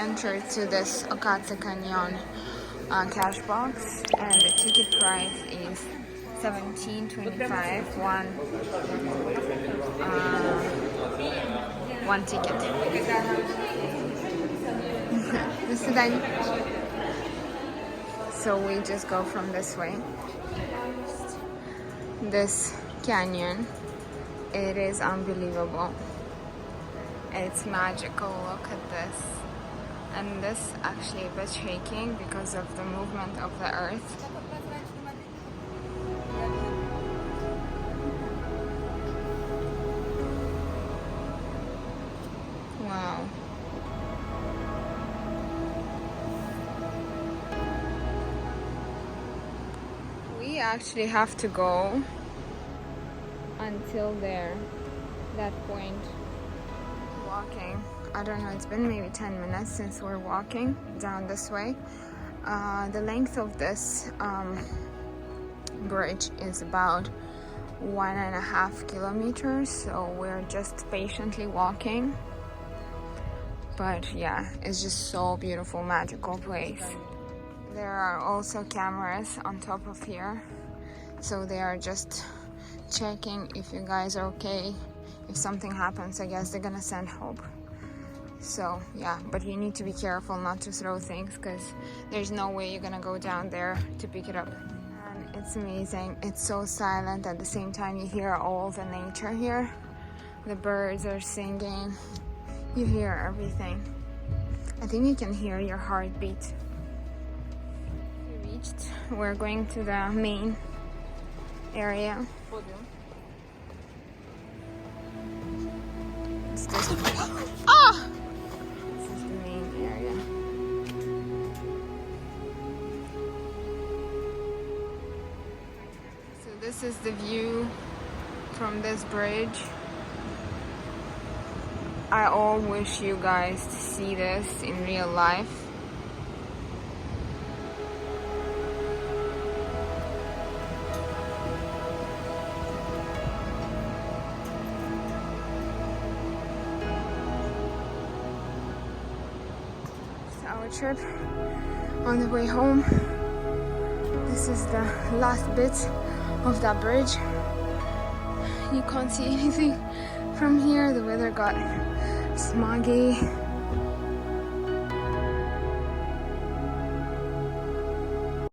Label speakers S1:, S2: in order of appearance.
S1: enter to this OKATSE Canyon cash box, and the ticket price is $17.25 one ticket. So we just go from this way. This canyon, it is unbelievable. It's magical. Look at this. And this actually a bit shaking because of the movement of the earth. Wow. We actually have to go until there, that point, walking. I don't know, it's been maybe 10 minutes since we're walking down this way. The length of this bridge is about 1.5 kilometers, so we're just patiently walking. But yeah, it's just so beautiful, magical place. There are also cameras on top of here, so they are just checking if you guys are okay. If something happens, I guess they're gonna send help. So yeah, but you need to be careful not to throw things, because there's no way you're gonna go down there to pick it up. And it's amazing. It's so silent. At the same time, you hear all the nature here. The birds are singing. You hear everything. I think you can hear your heartbeat. We reached. We're going to the main area. It's this. Ah! This is the main area. So this is the view from this bridge. I all wish you guys to see this in real life. Our trip on the way home. This is the last bit of that bridge. You can't see anything from here. The weather got smoggy.